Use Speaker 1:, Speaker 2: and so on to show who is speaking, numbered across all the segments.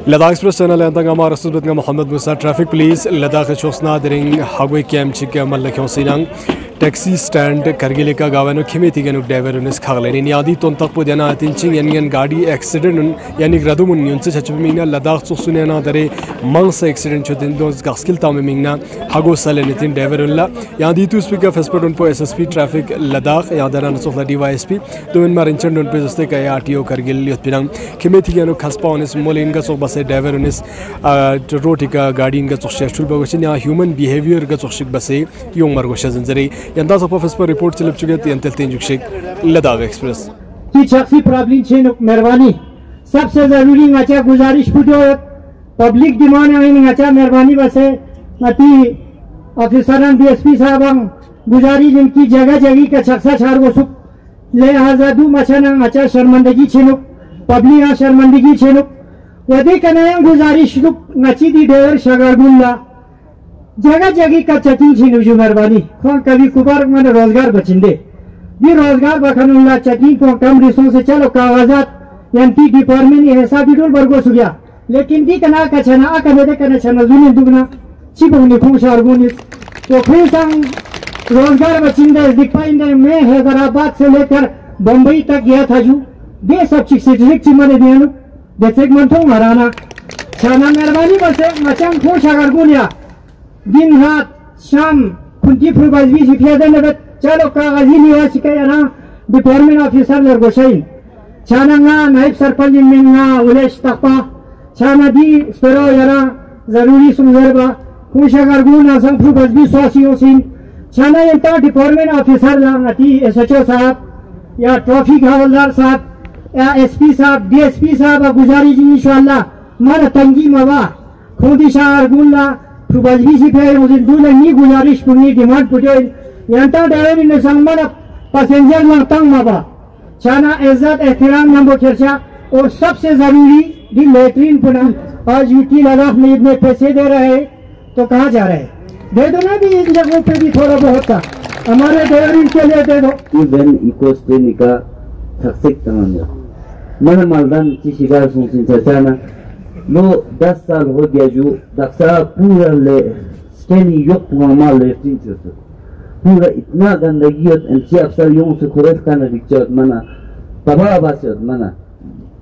Speaker 1: Ladakh express channel तंगा रसूल मोहम्मद मूसा traffic police Ladakh चोसना during हागवे cam चिक मल्लख्यों सिनांग taxi stand करगिले का गावनो खिमेती गनुक ड्राइवर उन्स खागलेनी नियादी तोन तक पुदना तिंचिंग यानी गाड़ी एक्सीडेंट यानी रदुमुन युनसे छचमिंगना लद्दाख चोसुनेना दरे मंग से एक्सीडेंट छुदिन दोस गस्किल तामिंगना हागो सलेनितिन ड्राइवर उल्ला यादी तु स्पीकर फेस्पर उन पो एसएसपी ट्रैफिक लद्दाख यादना नसोखला डीवाईएसपी दोन मारिंचन उन पे जस्ते का आरटीओ करगिल योतपिनंग खिमेती गनुक खसपा उन्स मोलिन का सोख बसे ड्राइवर उन्स रोटी का गाड़ी इनका चोखशुल बगोचिन या ह्यूमन बिहेवियर का चोखशिक बसे योंग मरगोशा जंजरी यंदास ऑफिस पर रिपोर्ट चलप चुके यंतल तेंजुक्षिक लद्दाख एक्सप्रेस
Speaker 2: की शख्सी प्रॉब्लम छे मेहरबानी सबसे जरूरी अच्छा गुजारिश पुटो पब्लिक डिमांड है अच्छा मेहरबानी बसे नती ऑफिसर डीएसपी साहब गुजारिश इनकी जगह जगह का शख्सा छार वो सुख ले आजादू मचना अच्छा शर्मंदगी छे पब्लिक शर्मंदगी छे वदे कने गुजारिश नची दी ड्राइवर शगरगुल्ला जगह जगह का चेकिंग छीनु मेहरबानी कभी कुबार मन रोजगार बचिंदे ये रोजगार बखनुल्ला चेकिंग को कम रिसोर्स से चलो कागजात एमपी डिपार्टमेंट ऐसा भी डोल बरगो सुगिया लेकिन दी कना का छना आकने दे कने छना जुनी दुगना चिबुनी खुशार गुनी तो फिर संग रोजगार बचिंदे दिखाइंदे मैं हैदराबाद से लेकर बंबई तक गया था जो दे सब चिक चिमने देनु देसे मंथो माराना छना मेहरबानी बसे मचंग खुशार गुनिया दिन रात शाम खुंटी फुरबाजी सिखिया देने चलो कागजी निवासी के ना डिपार्टमेंट ऑफिसर लरगोशाइन छाना नाइब सरपंच मिंगा उलेश तकपा छाना दी स्पेरो याना जरूरी सुनजरबा खुशागर गुण असंग फुरबाजी स्वासियों सिन छाना यंता डिपार्टमेंट ऑफिसर लांगती एसएचओ साहब या ट्रैफिक हवलदार साहब या एसपी साहब डीएसपी साहब गुजारिश इंशाल्लाह मन तंगी मवा खुदिशार गुल्ला बजबी से फिर मुझे दूल्हे गुजारिश पुनी डिमांड पुटो यंता ड्राइवर इन संगमन पैसेंजर लगतंग माबा छाना इज्जत एहतराम नंबर चर्चा और सबसे जरूरी दी लेटरिन पुना आज यूटी लद्दाख में इतने पैसे दे रहे तो कहाँ जा रहे दे दो ना भी इन जगहों पे भी थोड़ा बहुत था हमारे ड्राइवर के लिए दे दो
Speaker 3: इवन इकोस्टेनिका सक्सेक तमांगा मन मालदान की शिकार सुनसिन चर्चाना लो 10 साल हो गया जो दक्षा पूरा ले स्टेनी योग पुआमा लेफ्टिंग चुसे पूरा इतना गंदगी और इंची अफसर यूं से खुरेफ का नदिक्चर मना तबाह बासियत मना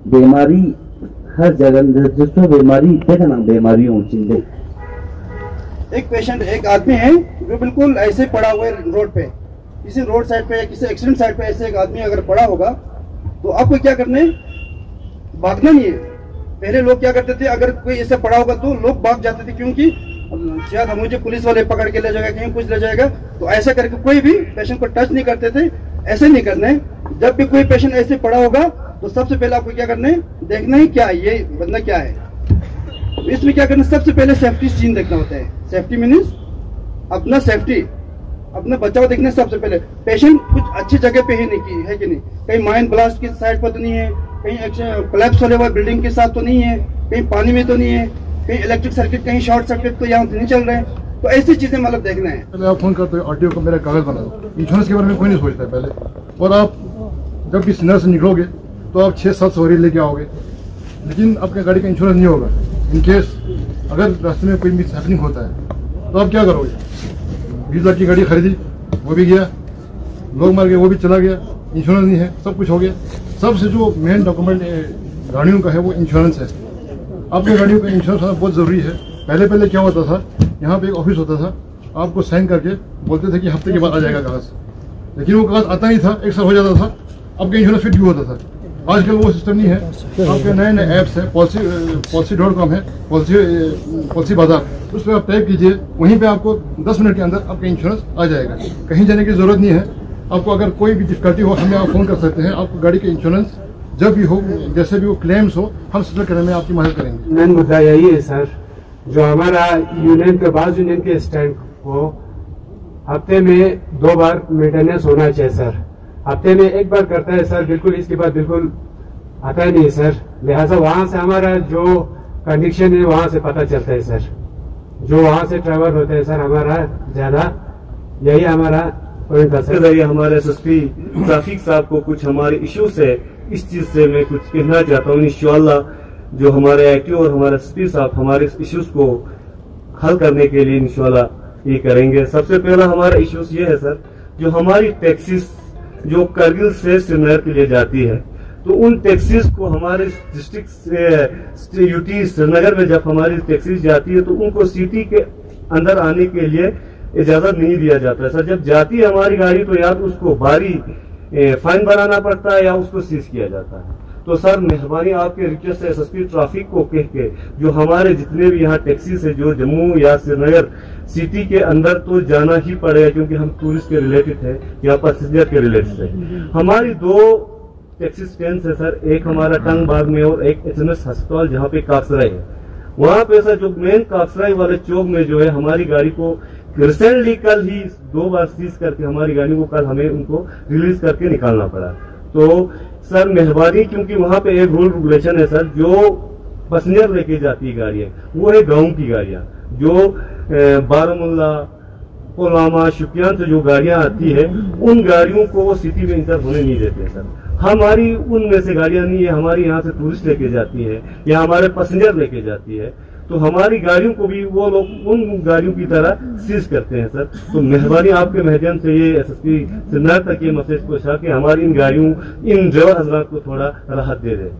Speaker 3: बीमारी हर जगह जिसको बीमारी देखना बीमारियों चिंदे
Speaker 4: एक पेशेंट एक आदमी है जो बिल्कुल ऐसे पड़ा हुआ है रोड पे किसी रोड साइड पे किसी एक्सीडेंट साइड पे ऐसे एक आदमी अगर पड़ा होगा तो आपको क्या करना है भागना नहीं है पहले लोग क्या करते थे अगर कोई ऐसे पड़ा होगा तो लोग भाग जाते थे क्योंकि शायद हम मुझे पुलिस वाले पकड़ के ले जाएगा कहीं कुछ ले जाएगा तो ऐसा करके कोई भी पेशेंट को टच नहीं करते थे ऐसे नहीं करना है जब भी कोई पेशेंट ऐसे पड़ा होगा तो सबसे पहले आपको क्या करना है देखना है क्या ये बंदा क्या है तो इसमें क्या करना सबसे पहले सेफ्टी सीन देखना होता है सेफ्टी मीन्स अपना सेफ्टी अपना बचाव देखना सबसे पहले पेशेंट कुछ अच्छी जगह पे ही नहीं है कि नहीं कहीं माइन ब्लास्ट की साइड पर तो नहीं है कहीं कोलैप्स होने वाली बिल्डिंग के साथ तो नहीं है कहीं पानी में तो नहीं है कहीं इलेक्ट्रिक सर्किट कहीं शॉर्ट सर्किट तो यहाँ नहीं चल रहे हैं तो ऐसी चीजें मतलब देखना है
Speaker 5: पहले आप फोन करते हो आरटीओ को मेरा कागज बना दो इंश्योरेंस के बारे में कोई नहीं सोचता है पहले और आप जब भी सिन्नर से निकलोगे तो आप 6-7 सवारी लेके आओगे लेकिन आपके गाड़ी का इंश्योरेंस नहीं होगा इन केस अगर रास्ते में कोई मिस हैपनिंग होता है तो आप क्या करोगे 20 लाख की गाड़ी खरीदी वो भी गया लोग मर गए वो भी चला गया इंश्योरेंस नहीं है सब कुछ हो गया सबसे जो मेन डॉक्यूमेंट गाड़ियों का है वो इंश्योरेंस है आपकी गाड़ियों का इंश्योरेंस होना बहुत ज़रूरी है पहले क्या होता था यहाँ पे एक ऑफिस होता था आपको साइन करके बोलते थे कि हफ्ते के बाद आ जाएगा कागज लेकिन वो कागज आता ही था एक साल हो जाता था आपका इंश्योरेंस फिर ड्यू होता था आजकल वो सिस्टम नहीं है आपके नए ऐप्स है policy.com है पॉलिसी बाजार उस पर आप टाइप कीजिए वहीं पे आपको 10 मिनट के अंदर आपका इंश्योरेंस आ जाएगा कहीं जाने की जरूरत नहीं है आपको अगर कोई भी डिफिकल्टी हो हमें आप फोन कर सकते हैं आपको गाड़ी का इंश्योरेंस जब भी हो जैसे भी वो क्लेम्स हो हम सेटल करने में आपकी मदद करेंगे
Speaker 6: मेन मुद्दा यही है सर जो हमारा यूनियन के बाद यूनियन के स्टैंड को हफ्ते में 2 बार मेंटेनेंस होना चाहिए सर हफ्ते में 1 बार करता है सर बिल्कुल इसके बाद बिल्कुल आता ही नहीं सर लिहाजा वहाँ से हमारा जो कंडीशन है वहाँ से पता चलता है सर जो वहाँ से ट्रैवल होते हैं सर हमारा ज्यादा यही हमारा पॉइंट था सर
Speaker 7: हमारे एसएसपी ट्रैफिक साहब को कुछ हमारे इश्यूज है इस चीज से मैं कुछ कहना चाहता हूँ इंशाअल्लाह जो हमारे एक्टिव और हमारे एसपी साहब हमारे इश्यूज को हल करने के लिए इंशाल्लाह ये करेंगे। सबसे पहला हमारा इश्यूज ये है सर, जो हमारी टैक्सीज जो करगिल से श्रीनगर के लिए जाती है, तो उन टैक्सीज को हमारे डिस्ट्रिक्ट से यूटी श्रीनगर में जब हमारी टैक्सीज जाती है तो उनको सिटी के अंदर आने के लिए इजाजत नहीं दिया जाता है सर। जब जाती है हमारी गाड़ी तो या तो उसको भारी फाइन बनाना पड़ता है या उसको सीज किया जाता है। तो सर मेहरबानी आपके रिक्वेस्ट है एसएसपी ट्रैफिक को कह के जो हमारे जितने भी यहाँ टैक्सी से जो जम्मू या श्रीनगर सिटी के अंदर तो जाना ही पड़ेगा, क्योंकि हम टूरिस्ट के रिलेटेड है या पैसेंजर के रिलेटेड है। हमारी 2 टैक्सी स्टैंड है सर, एक हमारा टंग बाग में और एक एचएमएस अस्पताल जहाँ पे काकसराई है। वहां पे सर जो मेन काकसराई वाले चौक में जो है हमारी गाड़ी को रिसेंटली कल ही 2 बार सीज करके हमारी गाड़ी को कल हमें उनको रिलीज करके निकालना पड़ा। तो सर मेहरबानी, क्योंकि वहां पे एक रूल रेगुलेशन है सर, जो पैसेंजर लेके जाती है गाड़ियां वो है गांव की गाड़ियां, जो बारामुल्ला पुलवामा शुपियान से जो गाड़ियां आती है उन गाड़ियों को वो सिटी में इंटर होने नहीं देते सर। हमारी उनमें से गाड़ियां नहीं है, हमारी यहाँ से टूरिस्ट लेके जाती है या हमारे पैसेंजर लेके जाती है, तो हमारी गाड़ियों को भी वो लोग उन गाड़ियों की तरह सीज करते हैं सर। तो मेहरबानी आपके माध्यम से ये एसएसपी श्रीनगर तक ये मैसेज पहुंचा के हमारी इन गाड़ियों इन ड्राइवर हजरात को थोड़ा राहत दे दे।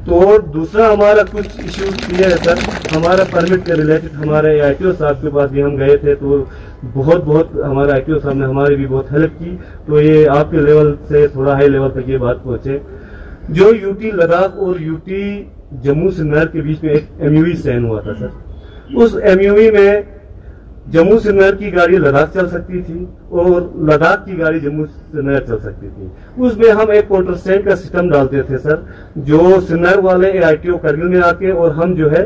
Speaker 7: तो दूसरा हमारा कुछ इश्यूज ये है सर, हमारा परमिट के रिलेटेड हमारे आईटीओ साहब के पास भी हम गए थे, तो बहुत हमारे आईटीओ साहब ने हमारी भी बहुत हेल्प की। तो ये आपके लेवल से थोड़ा हाई लेवल तक ये बात पहुंचे। जो यूटी लद्दाख और यूटी जम्मू श्रीनगर के बीच में एक एमयूवी साइन हुआ था सर, उस एमयूवी में जम्मू श्रीनगर की गाड़ी लद्दाख चल सकती थी और लद्दाख की गाड़ी जम्मू श्रीनगर चल सकती थी। उसमें हम एक काउंटर स्टैंड का सिस्टम डालते थे सर, जो श्रीनगर वाले आईटीओ करगिल में आके और हम जो है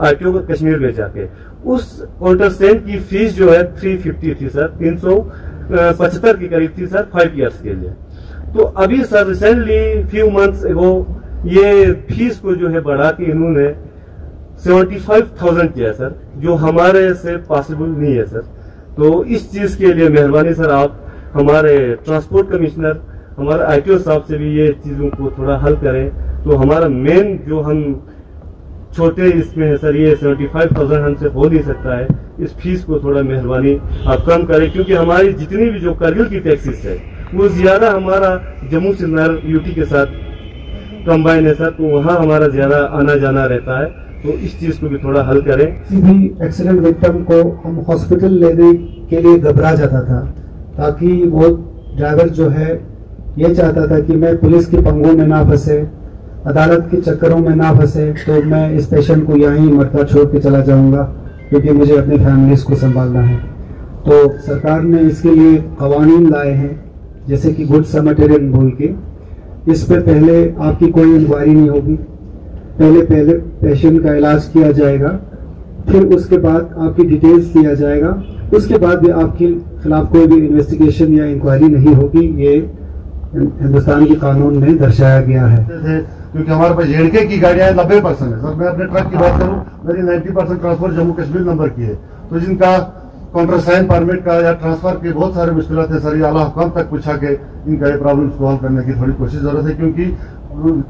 Speaker 7: आईटीओ कश्मीर में जाके, उस काउंटर स्टैंड की फीस जो है 350 थी सर, 375 के करीब थी सर 5 ईयर्स के लिए। तो अभी सर रिसेंटली फ्यू मंथ्स एगो ये फीस को जो है बढ़ा के इन्होंने 75,000 किया सर, जो हमारे से पॉसिबल नहीं है सर। तो इस चीज के लिए मेहरबानी सर आप हमारे ट्रांसपोर्ट कमिश्नर हमारे आईटीओ साहब से भी ये चीजों को थोड़ा हल करें। तो हमारा मेन जो हम छोटे इसमें है सर, ये 75,000 हमसे हो नहीं सकता है, इस फीस को थोड़ा मेहरबानी आप कम करें, क्योंकि हमारी जितनी भी जो करगिल की टैक्सीज है वो ज्यादा हमारा जम्मू श्रीनगर यूटी के साथ कंबाइन है सर, तो वहाँ हमारा ज्यादा आना जाना रहता है। तो इस चीज को भी थोड़ा हल करें।
Speaker 8: किसी भी एक्सीडेंट विक्टिम को हम हॉस्पिटल लेने के लिए घबरा जाता था, ताकि वो ड्राइवर जो है ये चाहता था कि मैं पुलिस के पंगों में ना फंसे, अदालत के चक्करों में ना फंसे, तो मैं इस पेशेंट को यहीं मरता छोड़ के चला जाऊंगा, क्योंकि मुझे अपनी फैमिलीज को संभालना है। तो सरकार ने इसके लिए कवानीन लाए हैं, जैसे कि गुड समैरिटन बोल के। इस पे पहले आपकी कोई इंक्वायरी नहीं होगी, पहले पेशेंट का इलाज किया जाएगा, फिर उसके बाद आपकी डिटेल्स दिया जाएगा, उसके बाद भी आपके खिलाफ कोई भी इन्वेस्टिगेशन या इंक्वायरी नहीं होगी। ये हिंदुस्तान के कानून में दर्शाया गया है।
Speaker 5: क्योंकि हमारे पास जेडके की गाड़ियां 90% है सर। मैं अपने ट्रक की बात करूं, मेरी 90% ट्रांसफर जम्मू कश्मीर नंबर की है। तो जिनका काउंटर साइन परमिट का या ट्रांसफर के बहुत सारे मुश्किलात है सर, ये आला हुकाम तक पूछा के इनका ये प्रॉब्लम सॉल्व करने की थोड़ी कोशिश जरूरत है, क्योंकि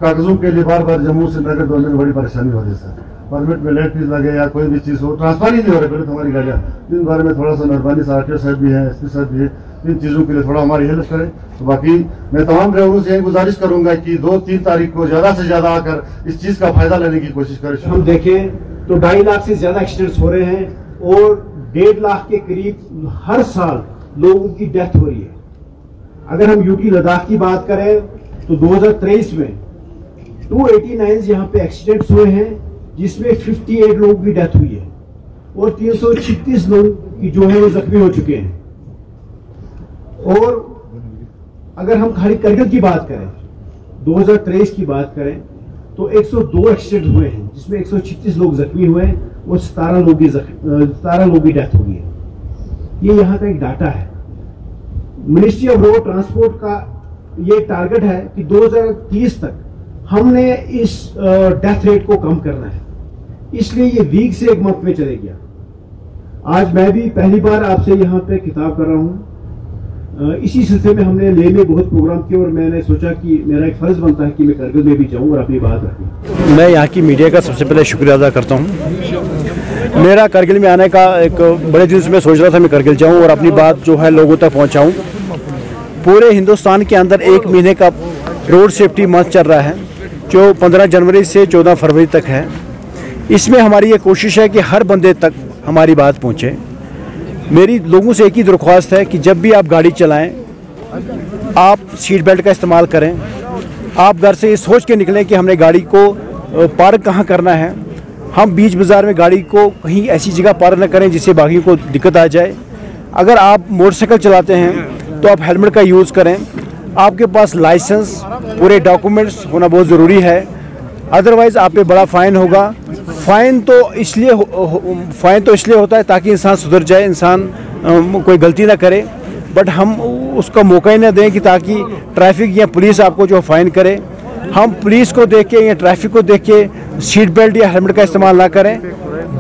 Speaker 5: कागजों के लिए बार बार जम्मू श्रीनगर दोनों में बड़ी परेशानी हो रही है सर। परमिट में लेट फीस लगे या कोई भी चीज हो, ट्रांसफर ही नहीं हो रही पहले हमारी गाड़ियां। इन बारे में थोड़ा सा मेहरबानी से आरटीओ साहब भी है, एसपी साहब भी है, इन चीजों के लिए थोड़ा हमारी हेल्प करें। तो बाकी मैं तमाम ड्राइवरों से गुजारिश करूंगा कि 2-3 तारीख को ज्यादा से ज्यादा आकर इस चीज का फायदा लेने की कोशिश करें।
Speaker 9: हम देखें तो 2.5 लाख से ज्यादा एक्सीडेंट्स हो रहे हैं और 1.5 लाख के करीब हर साल लोगों की डेथ हो रही है। अगर हम यूटी लद्दाख की बात करें तो 2023 में 289 यहाँ पे एक्सीडेंट्स हुए हैं, जिसमें 58 लोगों की डेथ हुई है और 336 लोग की जो है वो जख्मी हो चुके हैं। और अगर हम खाली करगिल की बात करें, 2023 की बात करें तो 102 एक्सीडेंट हुए हैं, जिसमें 136 लोग जख्मी हुए हैं और 17 लोगों की डेथ हुई है। ये यहाँ का एक डाटा है। मिनिस्ट्री ऑफ रोड ट्रांसपोर्ट का ये टारगेट है कि 2030 तक हमने इस डेथ रेट को कम करना है, इसलिए ये वीक से 1 मंथ में चले गया। आज मैं भी पहली बार आपसे यहाँ पे खिताब कर रहा हूँ। इसी सिलसिले में हमने लेह में बहुत प्रोग्राम किए और मैंने सोचा कि मेरा एक फर्ज बनता है कि मैं करगिल में भी जाऊँ और अपनी बात रखूँ।
Speaker 10: मैं यहाँ की मीडिया का सबसे पहले शुक्रिया अदा करता हूँ। मेरा करगिल में आने का एक बड़े दिन से मैं सोच रहा था मैं करगिल जाऊँ और अपनी बात जो है लोगों तक पहुँचाऊँ। पूरे हिंदुस्तान के अंदर 1 महीने का रोड सेफ्टी मंथ चल रहा है जो 15 जनवरी से 14 फरवरी तक है। इसमें हमारी ये कोशिश है कि हर बंदे तक हमारी बात पहुँचे। मेरी लोगों से एक ही दरख्वास्त है कि जब भी आप गाड़ी चलाएं आप सीट बेल्ट का इस्तेमाल करें। आप घर से ये सोच के निकलें कि हमने गाड़ी को पार्क कहाँ करना है। हम बीच बाज़ार में गाड़ी को कहीं ऐसी जगह पार्क न करें जिससे बाकियों को दिक्कत आ जाए। अगर आप मोटरसाइकिल चलाते हैं तो आप हेलमेट का यूज़ करें। आपके पास लाइसेंस पूरे डॉक्यूमेंट्स होना बहुत ज़रूरी है, अदरवाइज़ आप पे बड़ा फ़ाइन होगा। फ़ाइन तो इसलिए होता है ताकि इंसान सुधर जाए, इंसान कोई गलती ना करे, बट हम उसका मौका ही ना दें कि ताकि ट्रैफिक या पुलिस आपको जो फ़ाइन करे। हम पुलिस को देख के या ट्रैफिक को देख के सीट बेल्ट या हेलमेट का इस्तेमाल ना करें,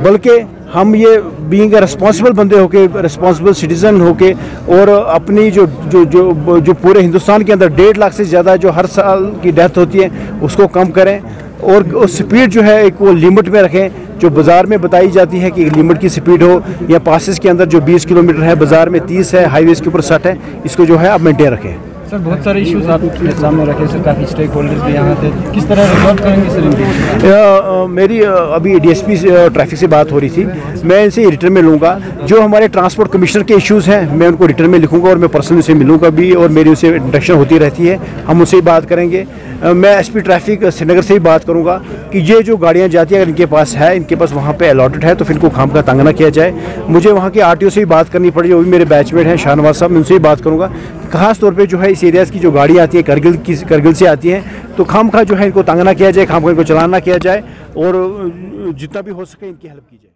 Speaker 10: बल्कि हम ये बीइंग रिस्पॉन्सिबल बंदे होके, रिस्पॉन्सिबल सिटीज़न होके और अपनी जो पूरे हिंदुस्तान के अंदर 1.5 लाख से ज़्यादा जो हर साल की डेथ होती है उसको कम करें और स्पीड जो है एक वो लिमिट में रखें जो बाज़ार में बताई जाती है कि लिमिट की स्पीड हो, या पासेस के अंदर जो 20 किलोमीटर है, बाज़ार में 30 है, हाईवेज़ के ऊपर 60 है, इसको जो है आप मेंटेन रखें।
Speaker 11: सर बहुत सारे इश्यूज आपके सामने रखे सर, काफ़ी स्टेक होल्डर्स भी यहाँ थे, किस तरह रिजॉल्व करेंगे सर इनके?
Speaker 10: मेरी अभी डीएसपी ट्रैफिक से बात हो रही थी, मैं इनसे रिटर्न में लूँगा। जो हमारे ट्रांसपोर्ट कमिश्नर के इश्यूज़ हैं मैं उनको रिटर्न में लिखूँगा और मैं पर्सनली से मिलूँगा भी और मेरी उनसे इंटरेक्शन होती रहती है, हम उससे ही बात करेंगे। मैं एसपी ट्रैफिक श्रीनगर से ही बात करूंगा कि ये जो गाड़ियां जाती हैं अगर इनके पास है, इनके पास वहाँ पे अलॉटेड है तो फिर इनको खाम का तंग ना किया जाए। मुझे वहाँ के आरटीओ से ही बात करनी पड़ी, वो भी मेरे बैचमेट हैं शाहनवाज साहब, मैं उनसे ही बात करूँगा। खास तौर पे जो है इस एरियाज़ की जो गाड़ियाँ आती है करगिल से आती हैं तो खाम खा जो है इनको तंग ना किया जाए, खाम खा इनको चलाना किया जाए और जितना भी हो सके इनकी हेल्प की जाए।